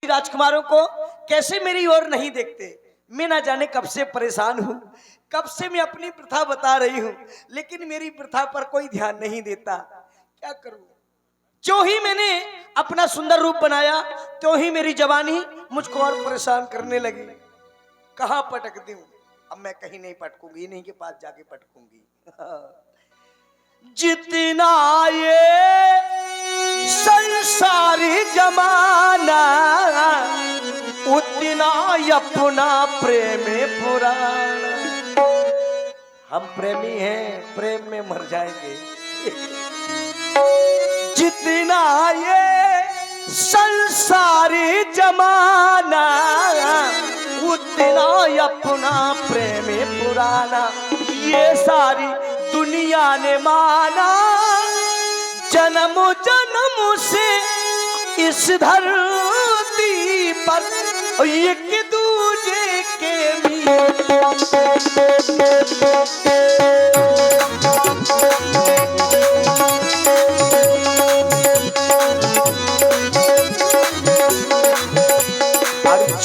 राजकुमारों को कैसे मेरी ओर नहीं देखते। मैं ना जाने कब से परेशान हूँ, कब से मैं अपनी प्रथा बता रही हूँ, लेकिन मेरी प्रथा पर कोई ध्यान नहीं देता। क्या करूं? जो ही मैंने अपना सुंदर रूप बनाया, तो ही मेरी जवानी मुझको और परेशान करने लगी। कहाँ पटक दूं? अब मैं कहीं नहीं पटकूंगी, इन्हीं के पास जाके पटकूंगी। जितना ये संसारी जमाना, उतना अपना प्रेम पुराना। हम प्रेमी हैं, प्रेम में मर जाएंगे। जितना ये संसारी जमाना, उतना अपना प्रेम पुराना। ये सारी दुनिया ने माना, जन्म जन्म से इस धरती पर एक दूजे के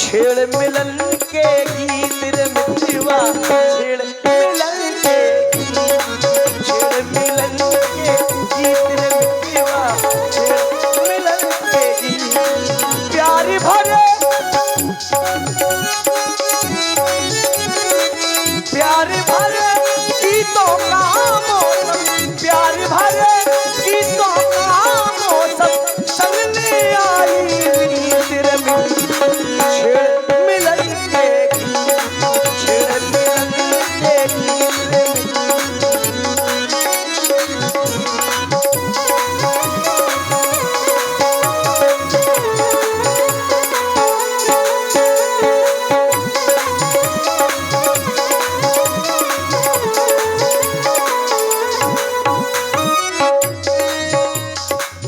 छेड़ मिलन के गीत रे मितवा, छेड़ मिलन के छेड़ मिलन के गीत रे मितवा, छेड़ मिलन के गीत। प्यार भरे प्यार भरे गीतों का मौसम, प्यार भरे गीतों का मौसम, संग ले आई मीत रे मीत। छेड़ मिलन के छेड़ मिलन के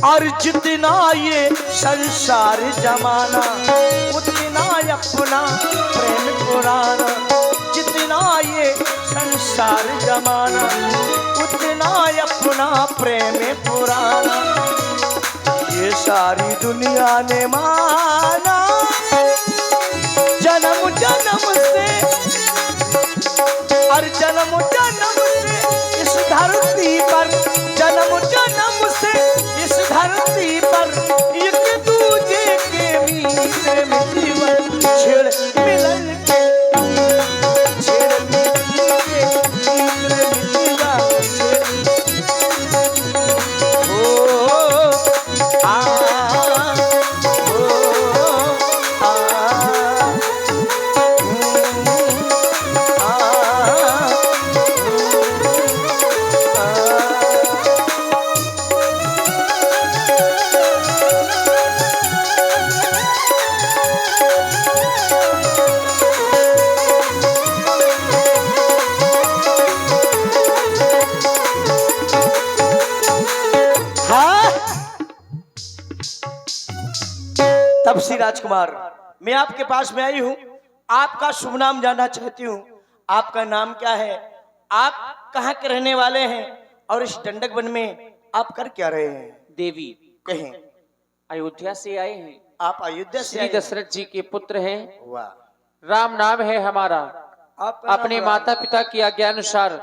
और जितना ये संसार जमाना, उतना अपना प्रेम पुराना। जितना ये संसार जमाना, उतना अपना प्रेम पुराना। ये सारी दुनिया ने माना, जन्म जन्म से और जन्म जन्म से इस धरती पर, जन्म जन्म से इस धरती पर एक दूजे के मीते मिलन। छेड़ मिलन के छेड़ मिलन के मीते मिलवा, ओ आ तब श्री राजकुमार, मैं आपके पास में आई हूँ, आपका शुभ नाम जानना चाहती हूँ। आपका नाम क्या है? आप कहाँ के रहने वाले हैं? और इस दंडक वन में आप कर क्या रहे हैं? देवी कहें। अयोध्या से आए हैं। आप अयोध्या से श्री दशरथ जी के पुत्र हैं। वाह। राम नाम है हमारा। आपका अपने नाम माता पिता की आज्ञानुसार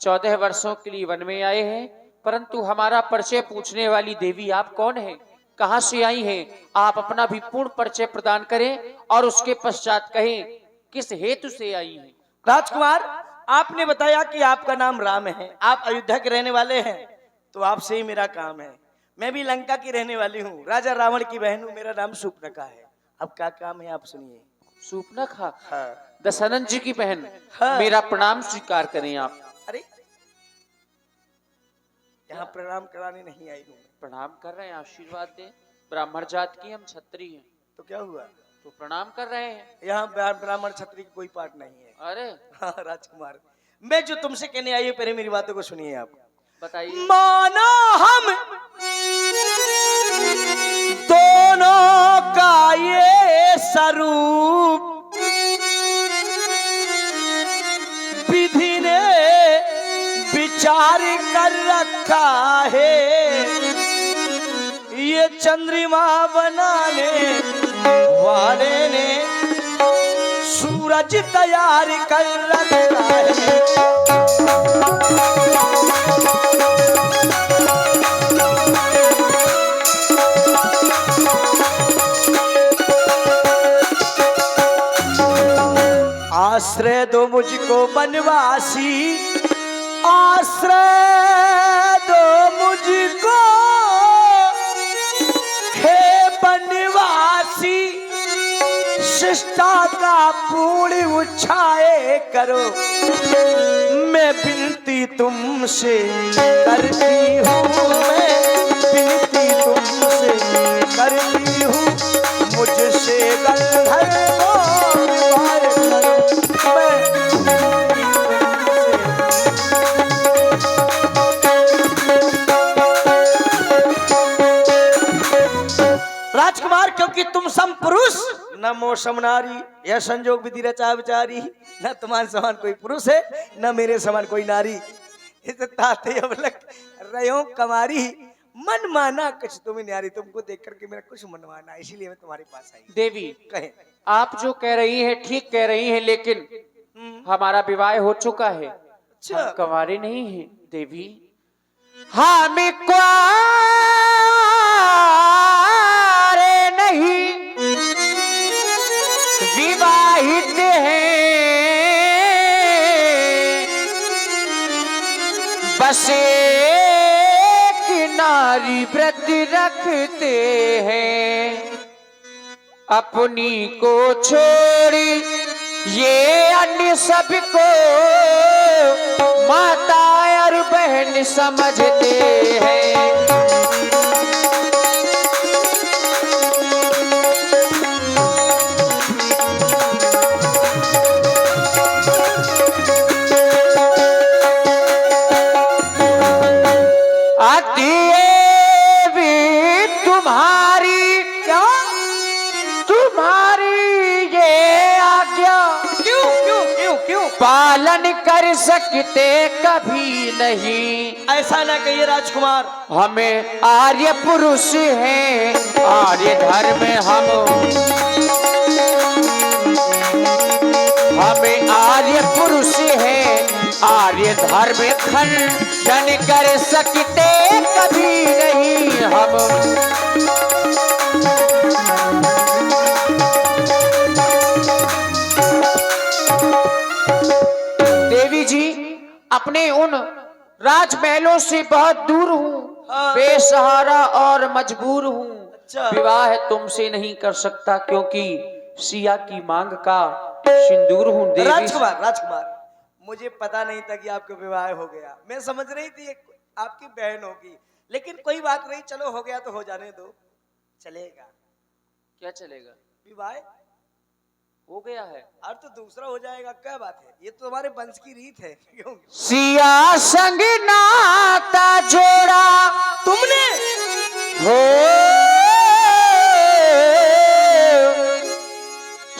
14 वर्षों के लिए वन में आए हैं, परंतु हमारा परिचय पूछने वाली देवी आप कौन हैं, कहां से आई हैं? आप अपना भी पूर्ण परिचय प्रदान करें और उसके पश्चात कहें किस हेतु से आई हैं। राजकुमार, आपने बताया कि आपका नाम राम है, आप अयोध्या के रहने वाले हैं, तो आपसे ही मेरा काम है। मैं भी लंका की रहने वाली हूँ, राजा रावण की बहन हूँ, मेरा नाम सूर्पनखा है। अब क्या काम है आप सुनिए। सूर्पनखा? हाँ। दशरथ जी की बहन। हाँ। मेरा प्रणाम स्वीकार करें आप। अरे यहाँ प्रणाम कराने नहीं आई हूँ। प्रणाम कर रहे हैं, आशीर्वाद दें। ब्राह्मण जात की हम छत्री हैं। तो क्या हुआ? तो प्रणाम कर रहे हैं। यहाँ ब्राह्मण क्षत्रिय की कोई पाठ नहीं है। अरे हाँ राजकुमार, मैं जो तुमसे कहने आई हूँ, पहले मेरी बातों को सुनिए आप। बताइए। माना हम दोनों का ये स्वरूप विधि ने विचार कर रखा है, ये चंद्रमा बनाने सूरज तैयार कर रखा है। आश्रय दो मुझको बनवासी, आश्रय दो मुझको हे बनवासी, शिष्टा का पूर्ण उछाए करो, मैं विनती तुमसे करती हूँ, मैं विनती तुमसे करती हूँ, मुझसे गंधर्व को विवाह करो, मैं राजकुमार, क्योंकि तुम सम पुरुष न मोसम नारी, यह संजोग विधि रचा विचारी, न तुम्हारे समान कोई पुरुष है न मेरे समान कोई नारी, इस ताते अवलक रयो कमारी, मन माना कुछ तुम्हें न्यारी, तुमको देख करके मेरा कुछ मन माना, इसीलिए मैं तुम्हारे पास आई। देवी, कहे आप जो कह रही हैं ठीक कह रही हैं, लेकिन हमारा विवाह हो चुका है, हम कंवारे नहीं हैं देवी। हम कुंवारे नहीं, विवाहित हैं, बस एक नारी व्रत रखते हैं, अपनी को छोड़ी ये अन्य सबको माता और बहन समझते हैं। आती है भी तुम्हारी, क्या तुम्हारी ये आज्ञा, क्यों क्यों क्यों क्यों पालन कर सकते कभी नहीं। ऐसा ना कहिए राजकुमार, हमें आर्य पुरुष हैं, आर्य धर्म हमें आर्य पुरुष हैं, आर्य धर्म खंडन कर सकते कभी नहीं हम। देवी जी, अपने उन राजमहलों से बहुत दूर हूँ, बेसहारा और मजबूर हूँ, अच्छा। विवाह तुमसे नहीं कर सकता, क्योंकि सिया की मांग का सिंदूर हूँ देवी। राजकुमार, राजकुमार, मुझे पता नहीं था कि आपका विवाह हो गया, मैं समझ रही थी आपकी बहन होगी, लेकिन कोई बात नहीं, चलो हो गया तो हो जाने दो, चलेगा। क्या चलेगा? विवाह हो गया है और तो दूसरा हो जाएगा, क्या बात है, ये तो तुम्हारे वंश की रीत है। क्यों? सिया संग नाता जोड़ा तुमने हो,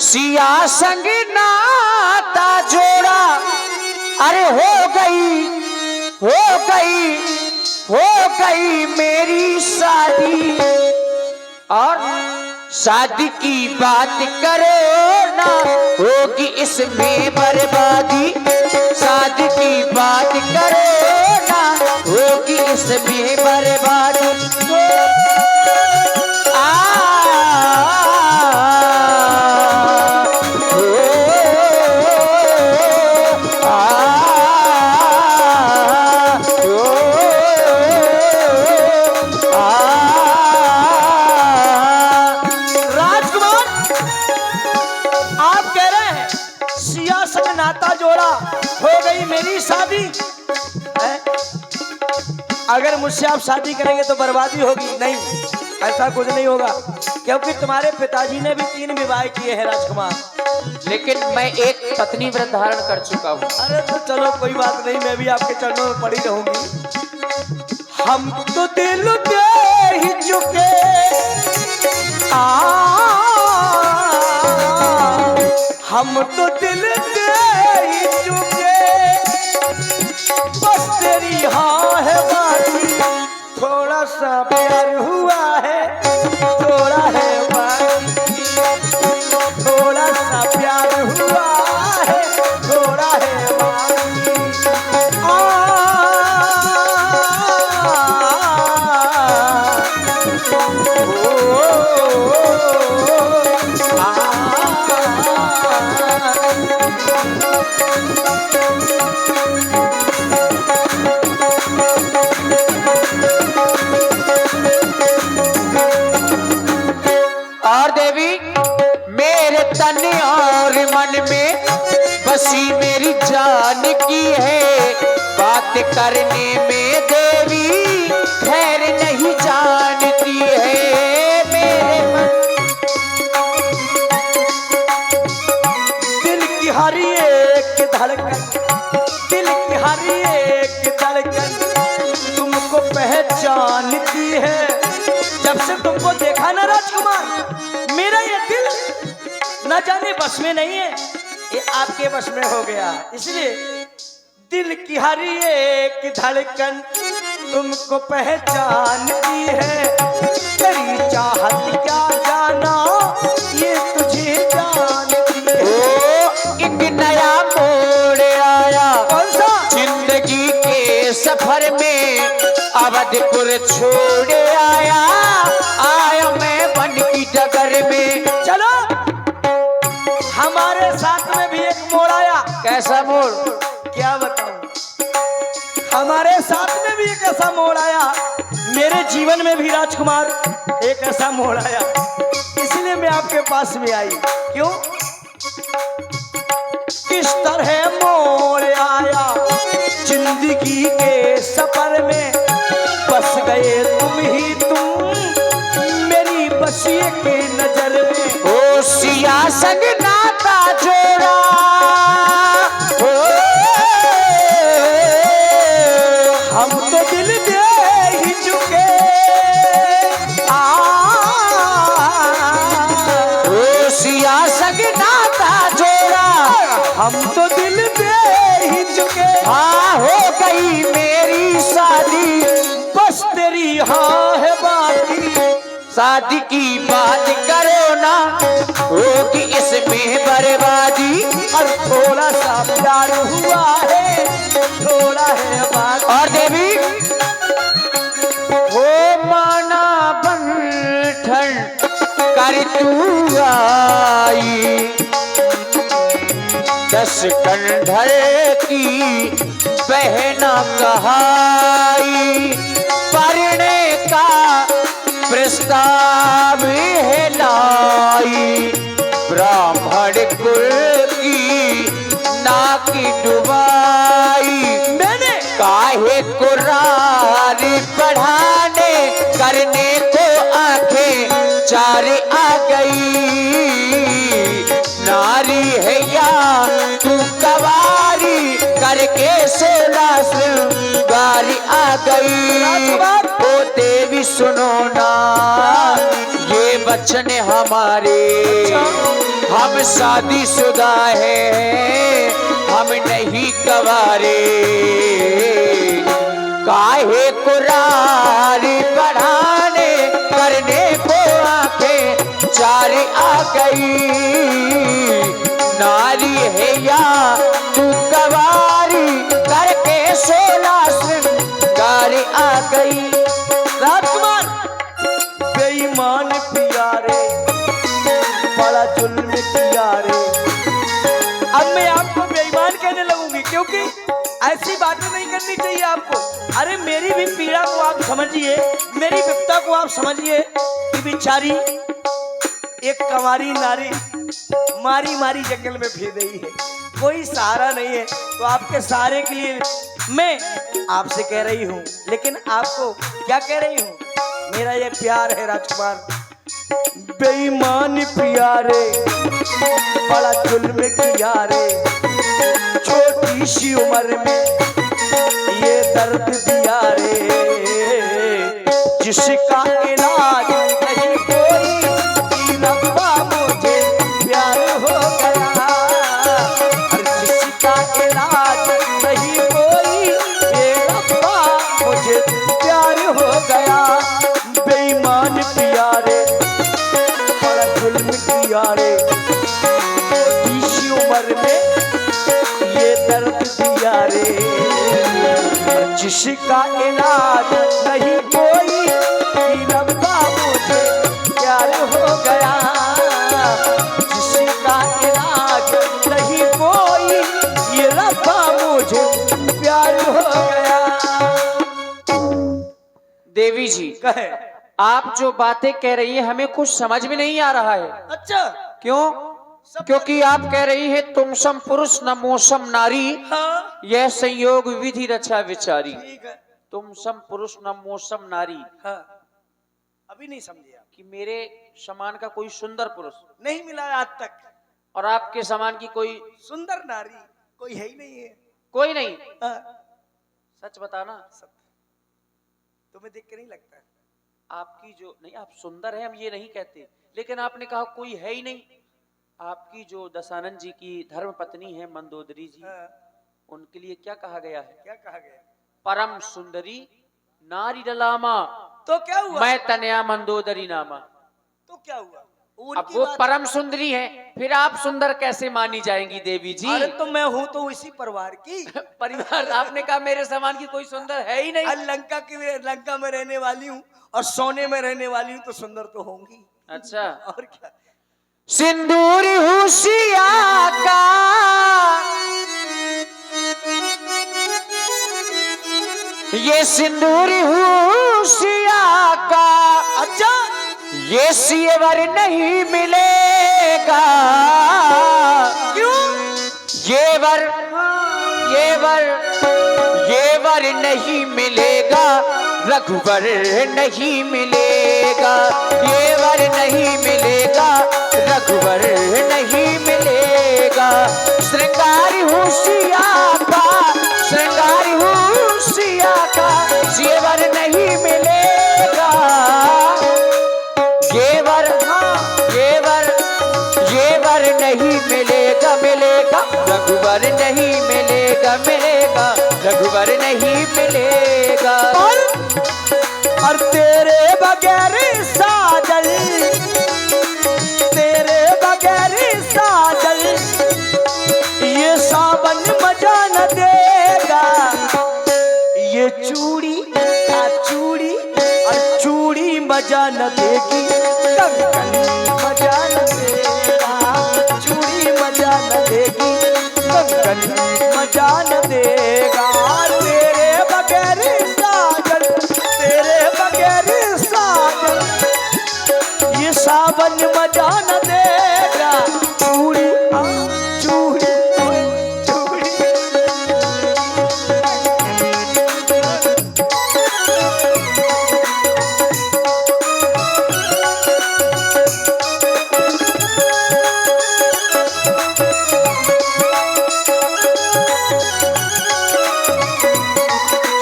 सिया संग नाता जोड़ा, अरे हो गई मेरी शादी, और शादी की बात करो ना, होगी इसमें बर्बादी, शादी की बात करो ना, होगी इसमें बर्बादी। नाता जोड़ा, हो गई मेरी शादी है? अगर मुझसे आप शादी करेंगे तो बर्बादी होगी, नहीं, ऐसा कुछ नहीं होगा, क्योंकि तुम्हारे पिताजी ने भी 3 विवाह किए हैं राजकुमार, लेकिन मैं एक पत्नी व्रत धारण कर चुका हूँ। अरे तो चलो कोई बात नहीं, मैं भी आपके चरणों में पड़ी रहूंगी। हम तो दिल दे ही चुके, हम तो दिल दे ही चुके, बस तेरी हाँ है बाकी, थोड़ा सा प्यार हुआ है, थोड़ा है बाकी, थोड़ा सा प्यार हुआ देवी मेरे तन और मन में बसी मेरी जान की है, बात करने में देवी ठहर नहीं जानती है मेरे मन। दिल की हर एक धड़कन, दिल की हर एक धड़कन तुमको पहचानती है। जब से तुमको देखा ना राजकुमार, मेरा ये दिल न जाने बस में नहीं है, ये आपके बस में हो गया। इसलिए दिल की हर एक धड़कन तुमको पहचानती है। तेरी चाहत क्या जाना ये तुझे जानती है। ओ एक नया मोड़ आया कौन सा? जिंदगी के सफर में, अवधपुर छोड़ आया मैं वन की डगर में। चलो हमारे साथ में भी एक मोड़ आया। कैसा मोड़? क्या बताऊं, हमारे साथ में भी एक ऐसा मोड़ आया, मेरे जीवन में भी राजकुमार एक ऐसा मोड़ आया। इसलिए मैं आपके पास में आई। क्यों? किस तरह मोड़ आया जिंदगी के सफर में, बस गए तुम ही तुम मेरी बसिए के नजर में। ओ सिया संग नाता जोड़ा, हम तो दिल दे ही चुके। ओ सिया संग नाता जोड़ा, हम तो दिल दे ही चुके। हाँ हो गई मेरी शादी, बस तेरी हाँ है बाकी। शादी की बात करो ना, होगी इसमें बर्बादी। और थोड़ा सा प्यार हुआ है, थोड़ा है बाकी। और देवी वो माना बंधन कर तू आई, 10 कंधर की बहना कहाई, पढ़ने का प्रस्ताव है लाई, ब्राह्मण कुल की नाकी डुबाई। मैंने काहे कुरान पढ़ाने करने को आंखें चार आ गई, नारी है या तू कवारी करके 16 श्रृंगार आ गई। ओ देवी सुनो ना ये वचन हमारे, हम शादीशुदा है हम नहीं कवारे, काहे कुरान पढ़ाने करने को आंखें चार आ गई, नारी है या तू कवारी करके 16 श्रृंगार आ गई। राजकुमार बेईमान प्यारे, बड़ा जुल्म किया रे। अब मैं आपको बेईमान कहने लगूंगी, क्योंकि ऐसी बातें नहीं करनी चाहिए आपको। अरे मेरी भी पीड़ा को आप समझिए, मेरी विपदा को आप समझिए कि बेचारी एक कंवारी नारी मारी मारी जंगल में फिर रही है, कोई सहारा नहीं है। तो आपके सहारे के लिए मैं आपसे कह रही हूँ, लेकिन आपको क्या कह रही हूँ, मेरा ये प्यार है राजकुमार। बेईमान प्यारे, बड़ा जुल्म किया रे, छोटी सी उम्र में ये दर्द दिया रे, जिसका इलाज नहीं कोई, रब्बा मुझे प्यार हो गया। और जिसका इलाज नहीं कोई, ये रब्बा मुझे प्यार हो गया। बेईमान प्यारे, बड़ा जुल्म किया रे, छोटी उम्र में ये दर्द दिया रे, जिसका इलाज नहीं कोई, रब्बा मुझे प्यार हो गया। जिसका इलाज नहीं कोई, ये रब्बा मुझे प्यार हो गया। देवी जी कहे आप जो बातें कह रही है हमें कुछ समझ में नहीं आ रहा है। अच्छा। क्यों? क्योंकि आप कह रही है तुम सम पुरुष न मोसम नारी, हाँ यह संयोग विधि रचा विचारी। ठीक है। तुम सम पुरुष न मोसम नारी, हाँ अभी नहीं समझे आप? कि मेरे समान का कोई सुंदर पुरुष नहीं मिला है आज तक। और आपके समान की कोई सुंदर नारी कोई है ही नहीं है। कोई नहीं। हाँ, सच बताना, सत्य। तुम्हें देख के नहीं लगता? आपकी जो नहीं, आप सुंदर है हम ये नहीं कहते, लेकिन आपने कहा कोई है ही नहीं। आपकी जो दशानंद जी की धर्म पत्नी है मंदोदरी जी, हाँ, उनके लिए क्या कहा गया है? क्या कहा गया? परम सुंदरी नारी डलामा, तो क्या हुआ? मैं तनया मंदोदरी नामा। तो क्या हुआ? अब वो परम सुंदरी है, फिर आप सुंदर कैसे मानी जाएंगी देवी जी? अरे तो मैं हूं तो इसी परिवार की। परिवार? आपने कहा मेरे समान की कोई सुंदर है ही नहीं। लंका में रहने वाली हूँ और सोने में रहने वाली हूँ, तो सुंदर तो होंगी। अच्छा। और क्या? सिंदूरी हुसिया का ये सिंदूरी हुसिया का, अच्छा ये सियवर नहीं मिलेगा। क्यों? येवर येवर येवर नहीं मिलेगा, रघुवर नहीं मिलेगा। येवर नहीं मिलेगा, रघुवर नहीं मिलेगा। श्रृंगारी हुसिया का, श्रृंगारी हुसिया का, येवर नहीं मिलेगा। येवर येवर येवर नहीं मिलेगा, मिलेगा रघुवर नहीं मिलेगा, मिलेगा रघुवर नहीं मिलेगा। और तेरे बगैर साजल, तेरे बगैर साजल, ये सावन मजा न देगा। ये चूड़ी आ चूड़ी और चूड़ी मजा न देगी, कंगन मजा न देगा। चूड़ी मजा न देगी, कंगन मजा न देगा। तेरे बगैर साजन, तेरे बगैर साजन, ये सावन मजा न देगा। चूड़ी आ चूड़ी चूड़ी।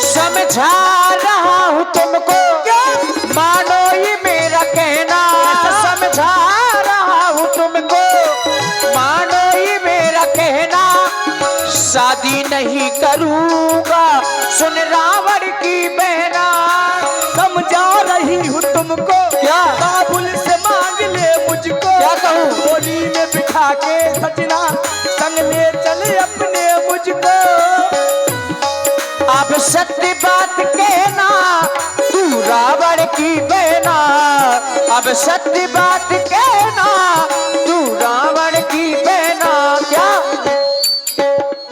समझा रहा हूँ तुमको, मानो ये मेरा कहना। समझा रहा हूँ तुमको, मानो ये मेरा कहना। शादी नहीं करूँगा, सुन रावण की बहना। समझा रही हूँ तुमको, क्या? काबुल से मांग ले मुझको। क्या कहूँ? गोली में बिठा के सजना, संग ले चले अपने मुझको। अब सत्य बात कहना, तू रावण की बहना। अब सत्य बात कहना, तू रावण की बहना। क्या?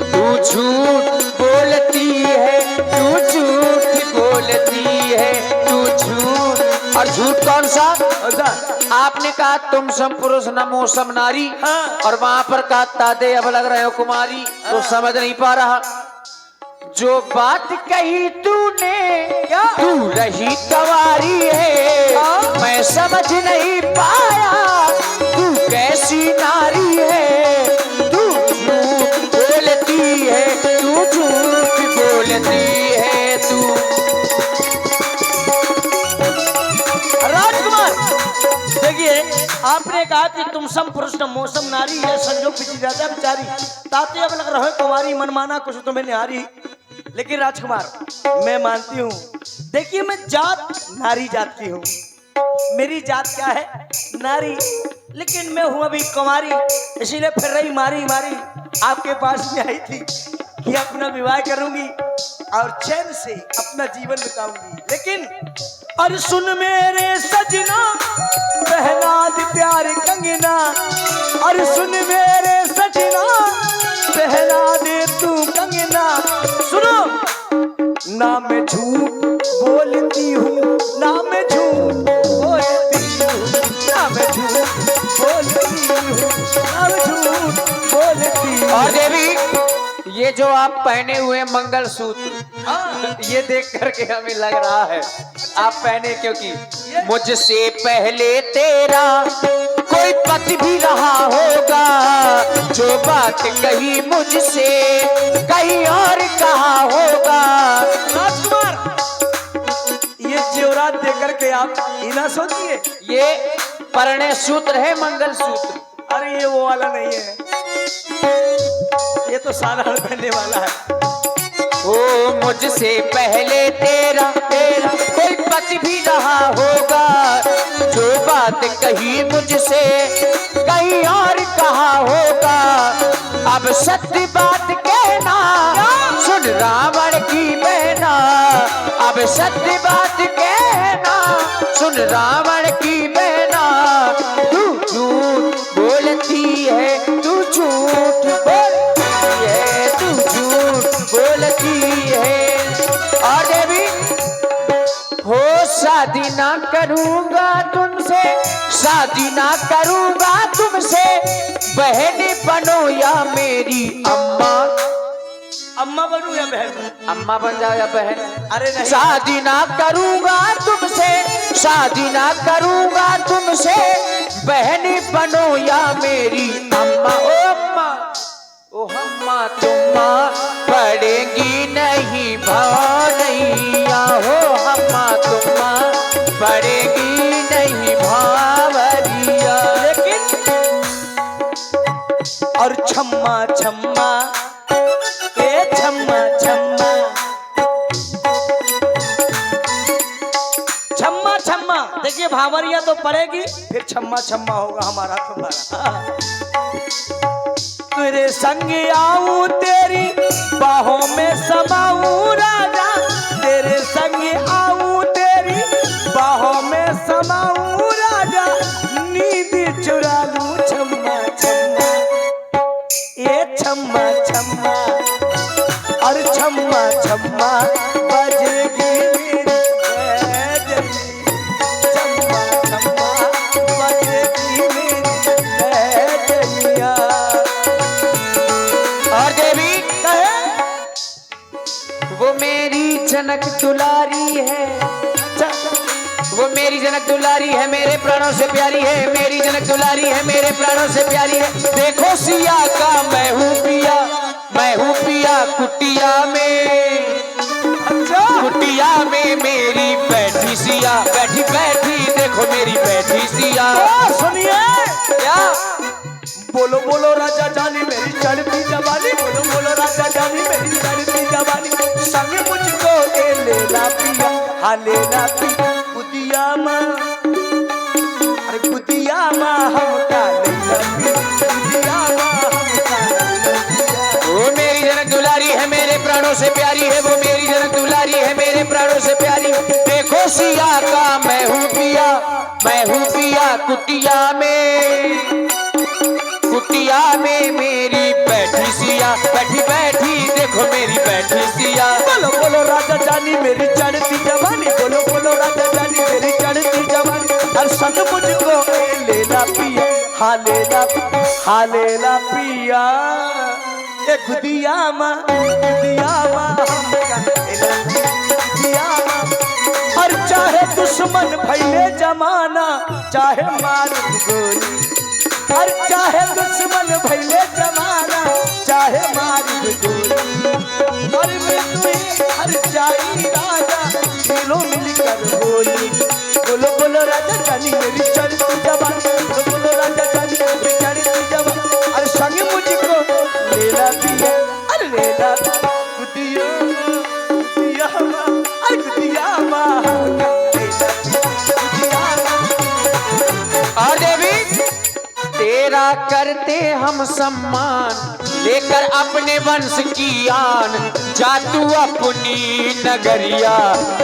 तू झूठ बोलती है, तू झूठ बोलती है, तू झूठ। और झूठ कौन सा? आपने कहा तुम सम पुरुष न मोसम नारी, हाँ। और वहां पर कहा ताते अब लग रहे हो कुमारी। तो समझ नहीं पा रहा। जो बात कही तूने, क्या? तू रही कवारी है, मैं समझ नहीं पाया तू कैसी नारी है। तू झूठ बोलती है, तू झूठ बोलती है, तू। राजकुमार देखिए, आपने कहा कि तुम सम पुरुष न मौसम नारी, है संजोग विधि राजा बिचारी। ताते अब लग रहे हो कुमारी, मनमाना कुछ तुम्हें निहारी। लेकिन राजकुमार मैं मानती हूँ, देखिए मैं जात नारी जात की हूँ। मेरी जात क्या है? नारी। लेकिन मैं हूँ अभी कुमारी, इसीलिए फिर रही मारी मारी आपके पास में आई थी कि अपना विवाह करूंगी और चैन से अपना जीवन बिताऊंगी। लेकिन और सुन मेरे सजना, पहना दे प्यार कंगना। और सुन मेरे सजना, पहना दे तू कंगना। सुनो ना मैं झूठ बोलती हूँ, ना मैं झूठ अब झूठ बोलती है। और देवी ये जो आप पहने हुए मंगलसूत्र, हाँ, ये देख करके हमें लग रहा है आप पहने, क्योंकि मुझसे पहले तेरा कोई पति भी रहा होगा, जो बात कही मुझसे कहीं और कहा होगा। राजकुमार, ये जेवरात देकर के आप ही ना सोचिए। ये परिणय सूत्र है, मंगल सूत्र। अरे ये वो वाला नहीं है, ये तो साधारण पहनने वाला है। ओ मुझसे पहले तेरा कोई पति भी रहा होगा, जो बात कही मुझसे कहीं और कहा होगा। अब सत्य बात कहना सुन रावण की बहना, अब सत्य बात कहना सुन रावण की बहना। तू झूठ बोलती है, तू झूठ बोलती है, तू झूठ बोलती है। और देवी हो शादी ना करूंगा तुमसे, शादी ना करूंगा तुमसे, बहन बनो या मेरी अम्मा। अम्मा बनूं या बहन? अम्मा बन जाओ या बहन। अरे नहीं, शादी ना करूंगा तुमसे, शादी ना करूंगा तुमसे, बहन बनो या मेरी अम्मा। ओ अम्मा, ओ अम्मा तुम्मा पड़ेगी नहीं भावरिया, हो अम्मा तुम्मा पड़ेगी नहीं भावरिया। लेकिन और छम्मा छम्मा, ए छम्मा छम्मा, छम्मा छम्मा, देखिए भावरिया तो पड़ेगी, फिर छम्मा छम्मा होगा हमारा तुम्हारा। तेरे संग आऊं तेरी बाहों में समाऊं राजा, तेरे संग आऊं तेरी बाहों में समाऊं राजा, नींद चुरा लूं छम्मा छम्मा, ये छम्मा छम्मा, और छम्मा छम्मा बजेगी मेरी बैजनी, छम्मा छम्मा बजेगी मेरी बैजनिया। और देवी कहे वो मेरी जनक दुलारी है, वो मेरी जनक दुलारी है, मेरे प्राणों से प्यारी है, मेरी जनक दुलारी है, मेरे प्राणों से प्यारी है। देखो सिया का मैं हूँ पिया, मैं हूँ पिया कुटिया में, अच्छा, कुटिया में मेरी बैठी सिया, बैठी बैठी देखो मेरी बैठी सिया। सुनिए, क्या बोलो बोलो राजा जानी मेरी चढ़ती जवानी, बोलो बोलो राजा जानी मेरी चढ़ती जवानी, संग मुझको ए लेना पिया, हाँ लेना पिया गुदिया माँ, अरे गुदिया माँ हमका लेना पिया, गुदिया माँ हमका लेना पिया। वो मेरी जनक दुलारी है, मेरे प्राणों से प्यारी है, वो मेरी जनक दुलारी है, मेरे प्राणों से प्यारी है। देखो सिया का मैं हूँ पिया, मैं हूँ पिया कुटिया में, कुटिया में मेरी बैठी सिया, बैठी बैठी देखो मेरी बैठी सिया। बोलो बोलो राजा जानी मेरी चढ़ती जवानी, बोलो बोलो राजा जानी मेरी चढ़ती जवानी, और संग मुझको ए लेना पिया, हाँ लेना, हाँ लेना पिया, ए गुदिया माँ, गुदिया माँ हमका लेना पिया, गुदिया माँ। और चाहे दुश्मन भैले जमाना, चाहे मार गोली, और चाहे दुश्मन भैले जमाना, चाहे मार गोली, और मैं तुझे हर जाई राजा, खेलो मिलकर होली। बोलो बोलो राजा जानी मेरी चढ़ती जवानी, बोलो बोलो राजा जानी मेरी चढ़ती जवानी, और संग मुझको लेना पिया, अरे लेना गुदिया गुदिया माँ, अरे गुदिया माँ गुदिया माँ। और देवी तेरा करते हम सम्मान, लेकर अपने वंश की आन, जा तू अपनी नगरिया।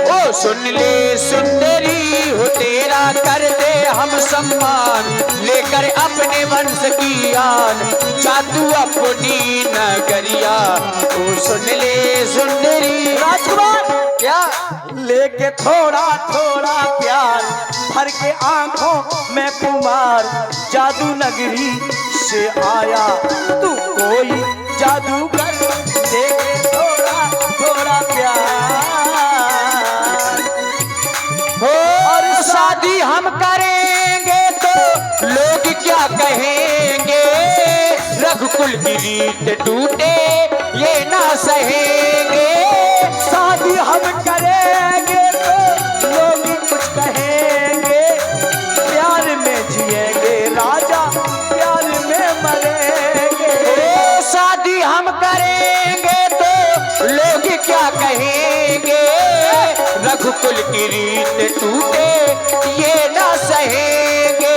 ओ सुन ले सुंदरी हो, तेरा करते हम सम्मान, लेकर अपने वंश की आन, जा तू अपनी नगरिया। ओ सुन ले सुंदरी। राजकुमार, क्या लेके थोड़ा थोड़ा प्यार भर के आंखों में कुमार जादू नगरी से आया तू कोई जादूगर लेके थोड़ा थोड़ा प्यार हो और शादी हम करेंगे तो लोग क्या कहेंगे, रघुकुल की रीत टूटे ये ना सहेंगे। शादी हम करेंगे तो लोग कुछ कहेंगे, प्यार में जिएंगे राजा प्यार में मरेंगे। ओ शादी हम करेंगे तो लोग क्या कहेंगे, रघुकुल की रीत टूटे ये ना सहेंगे।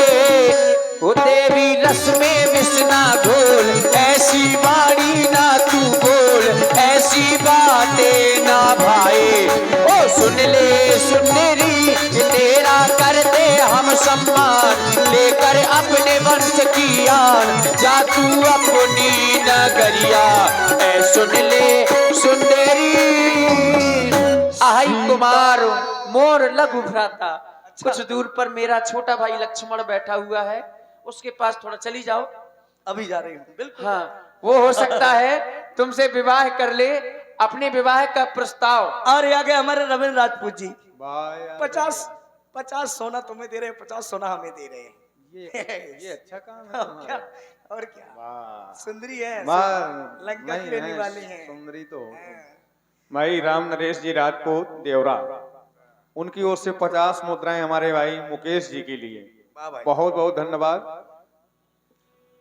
ओ देवी रस में विष ना घोल, ऐसी बाणी ना तू बोल, ऐसी बातें ना भाई। ओ सुन ले सुंदरी तेरा करते हम सम्मान, लेकर अपने वंश की आन जा तू अपनी नगरिया। ऐ सुन ले सुंदरी आई कुमार मोर लघु भ्राता। कुछ दूर पर मेरा छोटा भाई लक्ष्मण बैठा हुआ है, उसके पास थोड़ा चली जाओ। अभी जा रही हूँ। बिल्कुल हाँ, वो हो सकता है तुमसे विवाह कर ले, अपने विवाह का प्रस्ताव। और आगे हमारे रविंद्र राजपूत जी 50 सोना तुम्हें दे रहे हैं, 50 सोना हमें दे रहे हैं। ये अच्छा काम है और क्या, तुम्हारा। और क्या वाह, सुंदरी है, वाह, लंका की नहीं रहने है, वाली है। सुंदरी तो हो तुम। भाई राम नरेश जी राजपूत देवरा, उनकी ओर से 50 मुद्राएं हमारे भाई मुकेश जी के लिए। वाह भाई। बहुत बहुत धन्यवाद।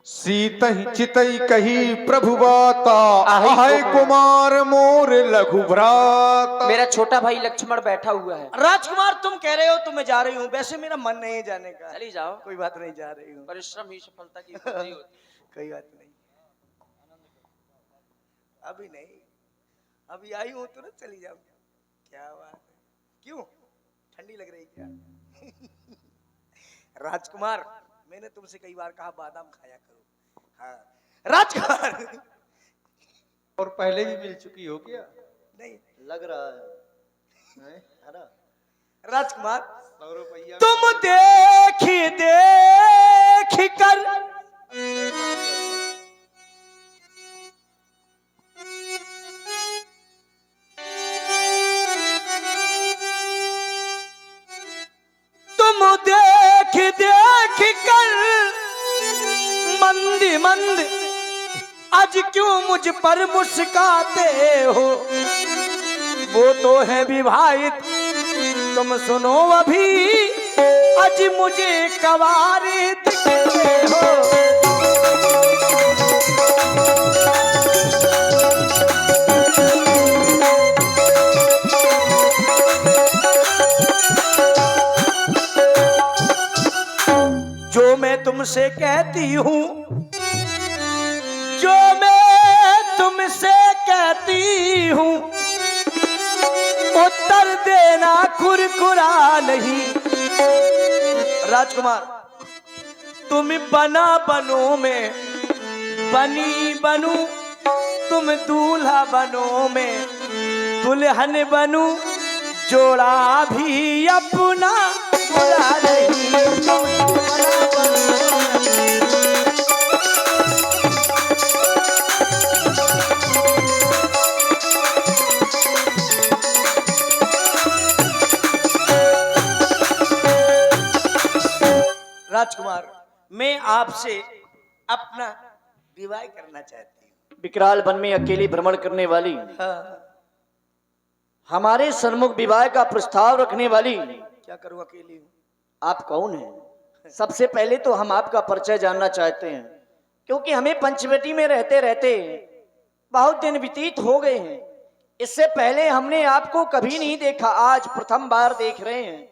सीतहि चितई कही प्रभु बाता, आहे कुमार मोर लघु भ्राता। मेरा छोटा भाई लक्ष्मण बैठा हुआ है। राजकुमार तुम कह रहे हो तो मैं जा रही हूँ, वैसे मेरा मन नहीं है जाने का। चली जाओ, कोई बात नहीं, जा रही हूँ। परिश्रम ही सफलता की कुंजी होती है। कोई बात नहीं, अभी नहीं, अभी आई हूँ तुरंत चली जाऊँ। क्या बात है, क्यों ठंडी लग रही क्या? राजकुमार मैंने तुमसे कई बार कहा बादाम खाया करो। हाँ राजकुमार। और पहले भी मिल चुकी हो क्या? नहीं लग रहा है ना? राजकुमार, 100 रुपया तुम देख कर देख कर मंद मंद आज क्यों मुझ पर मुस्काते हो, वो तो है विवाहित तुम सुनो अभी, आज मुझे कवारे दिखते हो। जो मैं तुमसे कहती हूँ, जो मैं तुमसे कहती हूँ, उत्तर देना कुरकुरा नहीं। राजकुमार तुम बना बनो में बनी बनू, तुम दूल्हा बनो में दुल्हन बनू, जोड़ा भी अपना बुरा नहीं। राजकुमार मैं आपसे अपना विवाह करना चाहती हूँ। विकराल वन में अकेली भ्रमण करने वाली, हमारे सन्मुख विवाह का प्रस्ताव रखने वाली, क्या करूँ अकेली हूँ। आप कौन हैं? सबसे पहले तो हम आपका परिचय जानना चाहते हैं, क्योंकि हमें पंचवटी में रहते रहते बहुत दिन व्यतीत हो गए हैं। इससे पहले हमने आपको कभी नहीं देखा, आज प्रथम बार देख रहे हैं,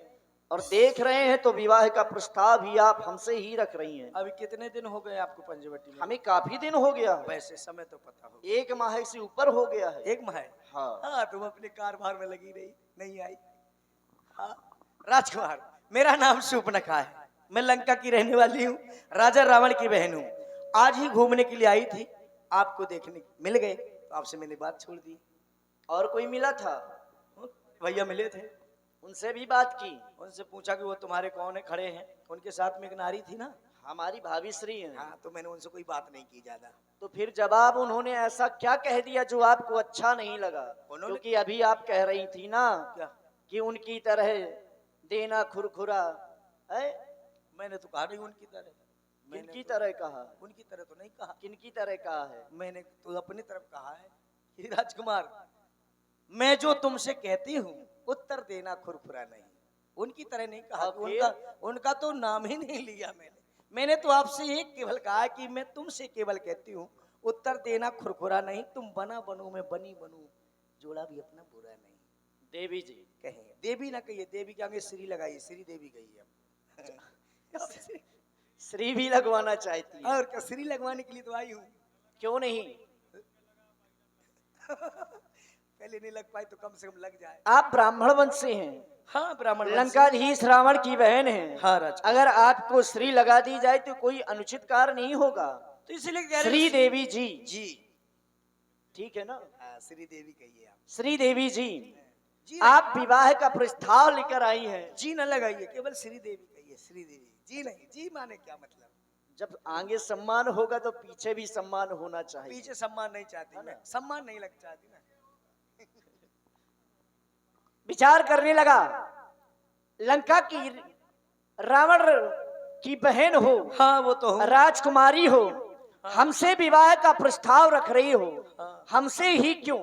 और देख रहे हैं तो विवाह का प्रस्ताव भी आप हमसे ही रख रही हैं। अभी कितने दिन हो गए आपको पंचवटी में? हमें काफी दिन हो गया है, वैसे समय तो पता हो। 1 माह से ऊपर हो गया है। 1 माह? हाँ। हाँ तुम अपने कारोबार में लगी रही, नहीं आई। हाँ राजकुमार मेरा नाम शूर्पणखा है, मैं लंका की रहने वाली हूँ, राजा रावण की बहन हूँ। आज ही घूमने के लिए आई थी, आपको देखने मिल गए तो आपसे मैंने बात छोड़ दी। और कोई मिला था? भैया मिले थे। उनसे भी बात की। उनसे पूछा कि वो तुम्हारे कौन है खड़े हैं। उनके साथ में एक नारी थी ना। हमारी भाभी श्री हैं। हाँ, तो मैंने उनसे कोई बात नहीं की ज्यादा। तो फिर जवाब उन्होंने ऐसा क्या कह दिया जो आपको अच्छा नहीं लगा? क्योंकि अभी आप कह रही थी ना क्या? कि उनकी तरह देना खुरखुरा है। मैंने तो कहा नहीं उनकी तरह। किनकी तरह कहा? उनकी तरह तो नहीं कहा। किनकी तरह कहा है? मैंने तो अपनी तरफ कहा है कि राजकुमार, मैं जो तुमसे कहती हूँ उत्तर देना खुरखुरा नहीं। उनकी तरह नहीं कहा कि उनका तो नाम ही नहीं लिया मैंने तो आपसे एक केवल कहा कि मैं तुमसे केवल कहती हूँ उत्तर देना खुरखुरा नहीं। तुम बना बनो मैं बनी बनूं, जोड़ा भी अपना बुरा नहीं। देवी जी कहे देवी ना कहिए, देवी के आगे श्री लगाइए, श्री देवी कहिए। श्री भी लगवाना चाहती है। और क्या, श्री लगवाने के लिए तो आई हूँ। क्यों नहीं? पहले नहीं लग पाई तो कम से कम लग जाए। आप ब्राह्मण वंश से हैं। हाँ, ब्राह्मण। लंकाधीश रावण की बहन है। हाँ राज। अगर आपको श्री लगा दी जाए तो कोई अनुचित कार्य नहीं होगा। तो इसलिए कह रहे श्री देवी जी। जी ठीक है ना? हाँ, श्री देवी कहिए आप। श्री देवी जी, जी आप विवाह का प्रस्ताव लेकर आई हैं। जी न लगाइए, केवल श्री देवी कहिए, श्री देवी। जी नहीं, जी माने क्या मतलब? जब आगे सम्मान होगा तो पीछे भी सम्मान होना चाहिए। पीछे सम्मान नहीं चाहती मैं, सम्मान नहीं लग चाहती ना। विचार करने लगा, लंका की रावण की बहन हो, हाँ वो तो हो। राजकुमारी हो, हमसे विवाह का प्रस्ताव रख रही हो। हमसे ही क्यों,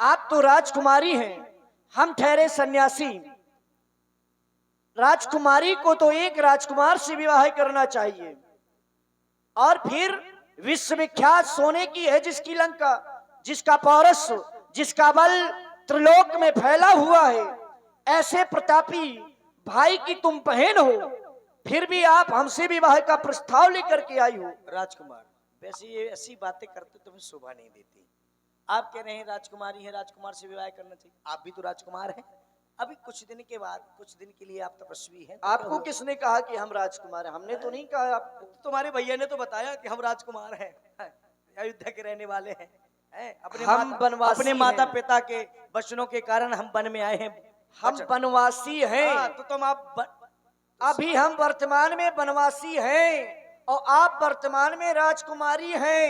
आप तो राजकुमारी हैं, हम ठहरे सन्यासी। राजकुमारी को तो एक राजकुमार से विवाह करना चाहिए। और फिर विश्वविख्यात सोने की है जिसकी लंका, जिसका पौरस, जिसका बल त्रिलोक में फैला हुआ है, ऐसे प्रतापी भाई की तुम बहन हो, फिर भी आप हमसे विवाह का प्रस्ताव लेकर के आई हो। राजकुमार, वैसे ये ऐसी बातें करते तुम्हें शोभा नहीं देती। आप कह रहे हैं राजकुमारी है, राजकुमार से विवाह करना चाहिए। आप भी तो राजकुमार हैं। अभी कुछ दिन के बाद, कुछ दिन के लिए आप तपस्वी हैं। तो आपको किसने कहा कि हम राजकुमार हैं? हमने तो नहीं कहा। आप तुम्हारे भैया ने तो बताया कि हम राजकुमार हैं, अयोध्या के रहने वाले हैं। हम वनवासी अपने माता पिता के वचनों के कारण हम वन में आए हैं। हम वनवासी हैं। हाँ, तो तुम अभी हम वर्तमान में वनवासी हैं और आप वर्तमान में राजकुमारी हैं।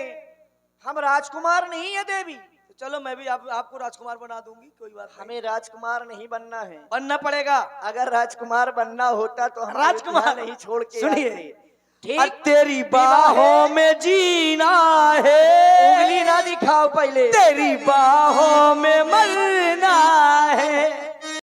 हम राजकुमार नहीं है देवी। तो चलो मैं भी आपको राजकुमार बना दूंगी, कोई बात नहीं। हमें राजकुमार नहीं बनना है। बनना पड़ेगा। अगर राजकुमार बनना होता तो हम राजकुमार नहीं छोड़ के सुनिए, आते। ठीक, तेरी बाहों में जीना है, उंगली ना दिखाओ पहले। तेरी बाहों में मर